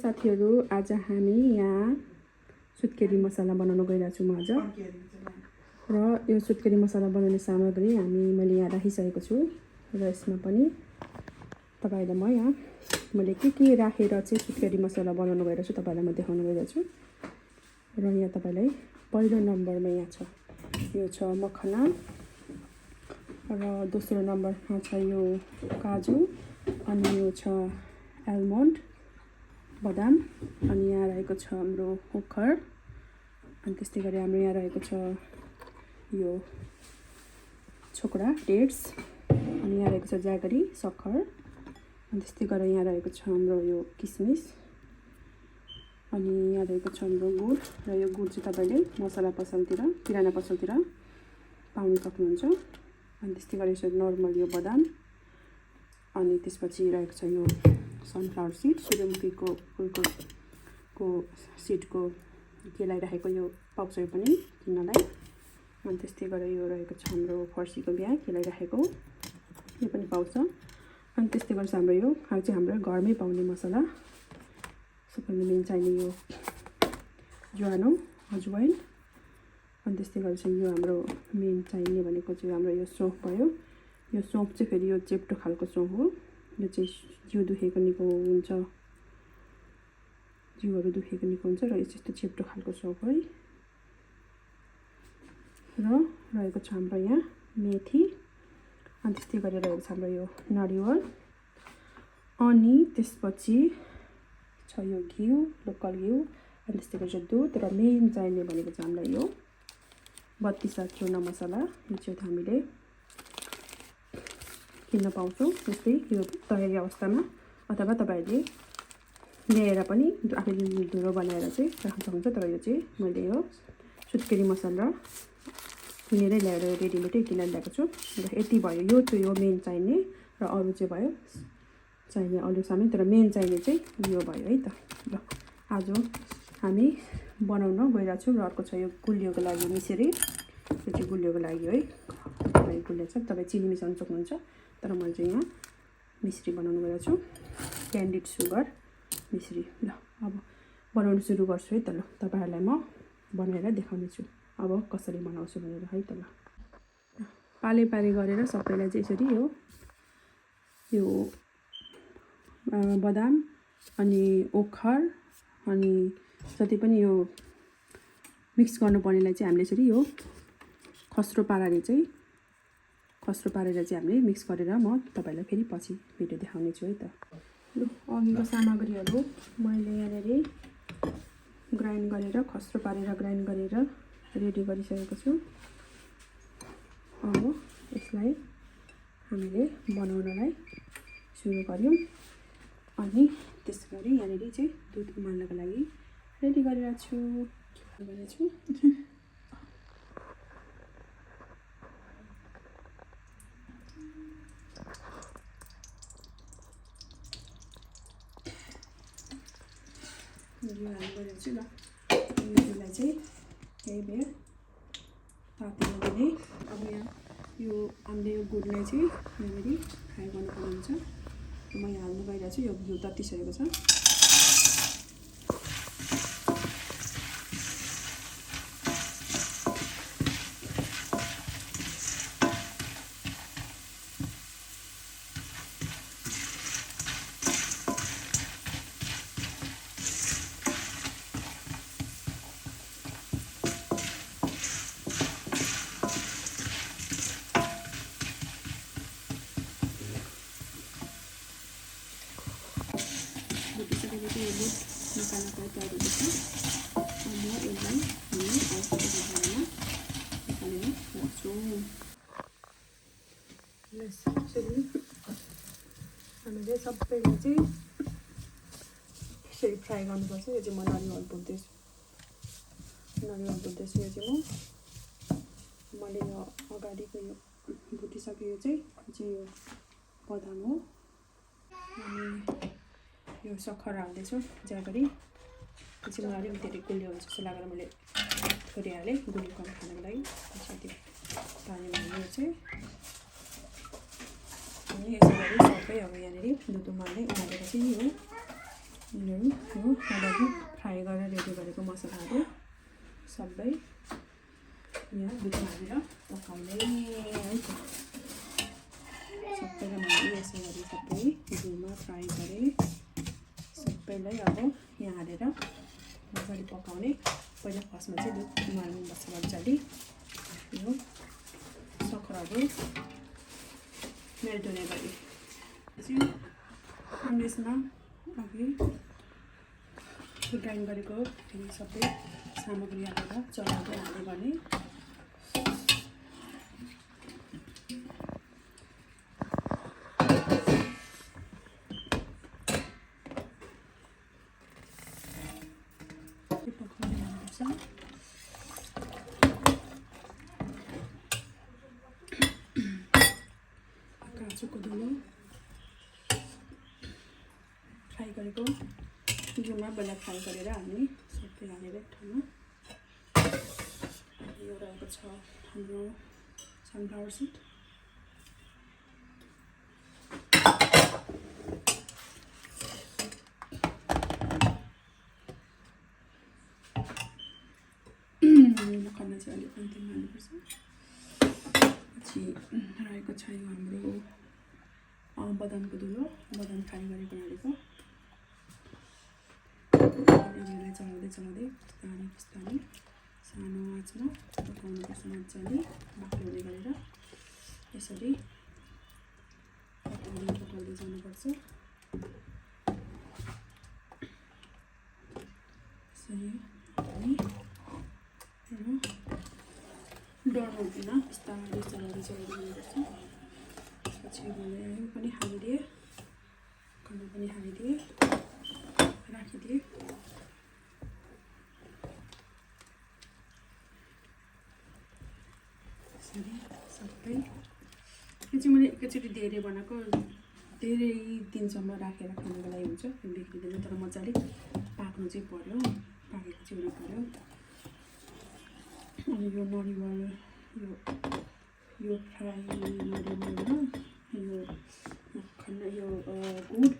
साथीहरू, आज हामी यहाँ सुत्केरी मसला बनाउन गइरहेको छु म आज। र यो सुत्केरी मसला बनाउने सामग्री मैले यहाँ राखिसकेको छु र यसमा पनि तपाईहरुलाई म यहाँ मैले के राखेर चाहिँ सुत्केरी मसला बनाउन गइरहेको छु तपाईहरुलाई म देखाउन गइरहेको छु। र यहाँ तपाईलाई पहिलो नम्बरमा यहाँ छ, यो छ मखना, र दोस्रो नम्बरमा छ यो काजु, अनि यो छ आलमन्ड बदाम, अनि यहाँ रहेको छ हाम्रो ओखर, अनि त्यस्तै गरी हाम्रो यहाँ रहेको छ यो छोकडा डेट्स, अनि यहाँ रहेको छ ज्यागरी सक्खर, अनि त्यस्तै गरेर यहाँ रहेको छ हाम्रो यो किसमिस, अनि यहाँ रहेको छ हाम्रो गुड, र यो गुड चाहिँ तपाईले मसला पसलतिर किराना पसलतिर पाउन सक्नुहुन्छ। अनि त्यस्तै गरेर छ नर्मल यो बदाम, अनि त्यसपछि रहेको छ यो सनफ्लावर सीड, सूर्यमुखीको फुलको सीडको केलाइराखेको यो पाउँछ यो पनि किन्नलाई। अनि त्यस्तै गरेर यो रहेको छ हाम्रो फर्सीको बिया केलाइराखेको, यो पनि पाउँछ। अनि त्यस्तै गरेर हाम्रो यो चाहिँ हाम्रो घरमै पाउने मसला, सबैभन्दा मेन चाहिने यो ज्वानो अजवाइन, अनि त्यस्तै गरेर चाहिँ यो हाम्रो मेन चाहिने भनेको चाहिँ हाम्रो यो सौँफ भयो। यो सौँफ चाहिँ फेरि यो चेप्टो खालको सौँफ हो, यो चाहिँ जिउ दुखेको निको हुन्छ, जिउहरू दुखेको निको हुन्छ, र यो यस्तो चेप्टो खालको सौँफ है। र रहेको छ हाम्रो यहाँ मेथी, अनि त्यस्तै गरेर रहेको छ हाम्रो यो नरिवल, अनि त्यसपछि छ यो घिउ, लोकल घिउ, अनि त्यस्तै गरेर दुध, र मेन चाहिने भनेको चाहिँ हामीलाई यो 32 चूर्ण मसला, यो चाहिँ हामीले किन्न पाउँछौँ जस्तै यो तयारी अवस्थामा, अथवा तपाईहरुले ल्याएर पनि आफैले धुलो बनाएर चाहिँ राख्न सक्नुहुन्छ। तर यो चाहिँ मैले यो सुत्केरी मसला किनेरै ल्याएर रेडीमेडै किनेर ल्याएको छु। र यति भयो, यो चाहिँ यो मेन चाहिने, र अरू चाहिँ भयो चाहिने अरू सामान, तर मेन चाहिने चाहिँ यो भयो है त। ल आज हामी बनाउन गइरहेको छौँ। र अर्को छ यो गुलियोको लागि मिसरी, यो चाहिँ गुलियोको लागि है, तपाईँ गुलियो छ तपाईँ चिनी मिसाउन सक्नुहुन्छ, तर मैले चाहिँ यहाँ मिश्री बनाउन गइरहेको छु, क्यान्डिड सुगर मिश्री। ल अब बनाउन सुरु गर्छु है त। ल तपाईहरुलाई म बनाएर देखाउने छु अब कसरी बनाउँछु भनेर है त। ल पाले गरेर सबैलाई चाहिँ यसरी यो बदाम, अनि ओखर, अनि जति पनि यो मिक्स गर्नुपर्नेलाई चाहिँ हामीले यसरी यो खस्रो पारेर चाहिँ हामीले मिक्स गरेर म तपाईलाई फेरि पछि भिडियो देखाउने छु है त। ल अघिको सामग्रीहरू मैले यहाँनिर ग्राइन्ड गरेर खस्रो पारेर ग्राइन्ड गरेर रेडी गरिसकेको छु। अब यसलाई हामीले बनाउनलाई सुरु गर्यौं, अनि त्यसगरी यहाँनिर चाहिँ दुध उमाल्नको लागि रेडी गरिरहेको छु। यो हाल्नु गरेको छु। ल यसलाई चाहिँ केही बेर तातिनु दिने। अब यहाँ यो हामीले यो गुडलाई चाहिँ यहाँनिर फ्राई गर्नुपर्ने हुन्छ। म यहाँ हाल्नु गइरहेको छु, यो घिउ ततिसकेको छ। निकाल्नको तयार हुँदैछ। अब यसलाई हामी अर्को भाँडामा निकालेर राख्छौँ। यसरी हामीले सबैलाई चाहिँ यसरी फ्राई गर्नुपर्छ। यो चाहिँ म नरिवल भुट्दैछु। यो चाहिँ मैले यो अगाडिको यो भुटिसकेँ। यो चाहिँ यो बदाम हो, अनि यो सक्खर हाल्दैछु ज्यागरी। यो चाहिँ मलाई अलिक धेरै गुलियो हुन्छ जस्तो लागेर मैले थोरै हालेँ गुलियो कम खानको लागि। साथै पानी हाल्नु चाहिँ अनि यसै गरी सबै अब यहाँनिर दुध उमालेर चाहिँ यो यिनीहरू यो अगाडि फ्राई गरेर रेडी गरेको मसलाहरू सबै यहाँ दुधमा हालेर पकाउने है त। सबैलाई मैले यसो गरी सबै घिउमा फ्राई गरेँ। सबैलाई अब यहाँ हालेर मजाले पकाउने। पहिला फर्स्टमा चाहिँ दुध उमाल्नुपर्छ मजाले। यो सक्खरहरू मेल्ट हुने गरी यसमा अघि ग्राइन्ड गरेको फेरि सबै सामग्री हालेर चलाउँदै हाल्यो भने पकाउने हुनुपर्छ। काजुको धुलो फ्राई गरेको घिउमा बेला फ्राई गरेर हाल्ने सबै हालेर एक ठाउँमा। यो रहेको छ हाम्रो सनफ्लावर सिड। मखना चाहिँ अलिक अन्तिममा हाल्नुपर्छ। पछि रहेको छ यो हाम्रो बदामको धुलो, बदाम फ्राई गरेको हालेको। यसलाई चलाउँदै बिस्तारै सानो आँचमा पकाउनुपर्छ मजाले बाक्लो हुने गरेर। यसरी पकाउँदै जानुपर्छ। यसरी डर हुँदैन, बिस्तारै चलाउँदै जानुपर्छ। त्यसपछि मैले यो पनि हालिदिएँ, खाना पनि हालिदिएँ, राखिदिएँ। यसरी सबै यो चाहिँ मैले एकैचोटि धेरै बनाएको, धेरै दिनसम्म राखेर खानुको लागि हुन्छ। बिग्रिँदैन, तर मजाले पाक्नु चाहिँ पर्यो, पाकेको चाहिँ हुनु पर्यो। अनि यो नरिवल यो फ्राई नरिवलमा यो मखना यो गुड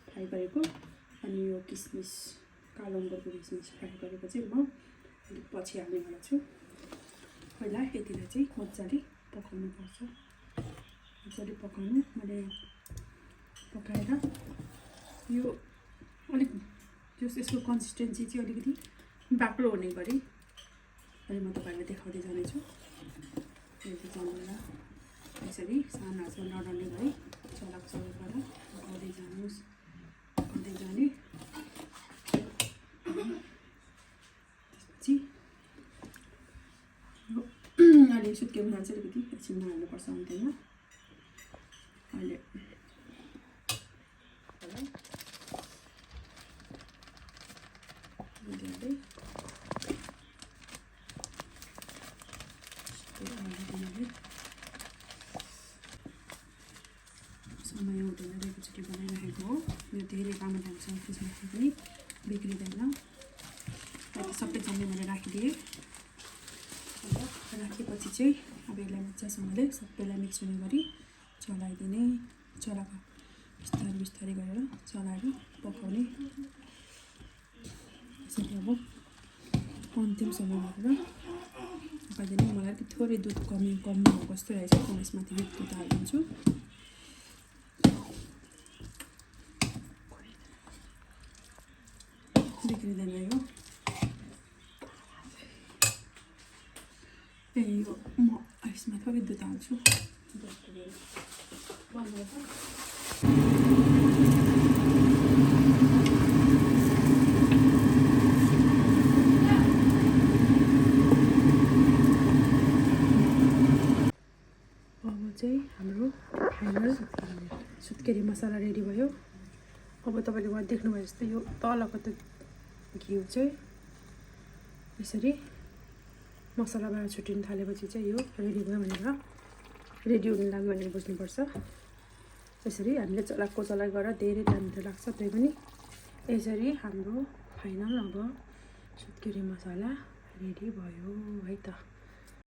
फ्राई गरेको अनि यो किसमिस कालो अङ्गुरको किसमिस फ्राई गरेको चाहिँ म अलिक पछि हाल्ने वाला छु। पहिला यतिलाई चाहिँ मजाले पकाउनुपर्छ। मजाले पकाउनु। मैले पकाएर यो अलिक यसको कन्सिस्टेन्सी चाहिँ अलिकति बाक्लो हुने गरी अहिले म तपाईँहरूलाई देखाउँदै जानेछु। यदि चलाउँदा यसरी सानो आँचमा नडल्ने गरी चलाएको गरेर पकाउँदै जानुहोस्, पकाउँदै जाने। त्यसपछि अहिले सुत्केमा हाल्छ अलिकति एकछिनमा हाल्नुपर्छ अन्त्यमा। अहिले समय हुँदैन, एकैचोटि बनाइराखेको हो। यो धेरै लामो टाइमसम्म फ्रिजमा पनि बिग्रिँदैन। सबै जम्मै मैले राखिदिएँ। राखेपछि चाहिँ अब यसलाई मजासँगले सबैलाई मिक्स हुने गरी चलाइदिने। चलाएको बिस्तारै गरेर चलाएर पकाउने। यसरी अब अन्तिम समय गरेर पकाइदिने। मलाई अलिक थोरै दुध कमी भएको जस्तो रहेछ, म यसमाथि दुध हालिदिन्छु। बिग्रिँदैन यो। यो म यसमा थोरै दुध हाल्छु। अब चाहिँ हाम्रो फाइनल सुत्केरी मसला रेडी भयो। अब तपाईँले मलाई देख्नुभयो जस्तो यो तलको त घिउ चाहिँ यसरी मसलाबाट छुटिन थालेपछि चाहिँ यो रेडी भयो भनेर, रेडी हुन लाग्यो भनेर बुझ्नुपर्छ। यसरी हामीले चलाइ गरेर धेरै टाइम त लाग्छ, त्यही पनि यसरी हाम्रो फाइनल अब सुत्केरी मसला रेडी भयो है त।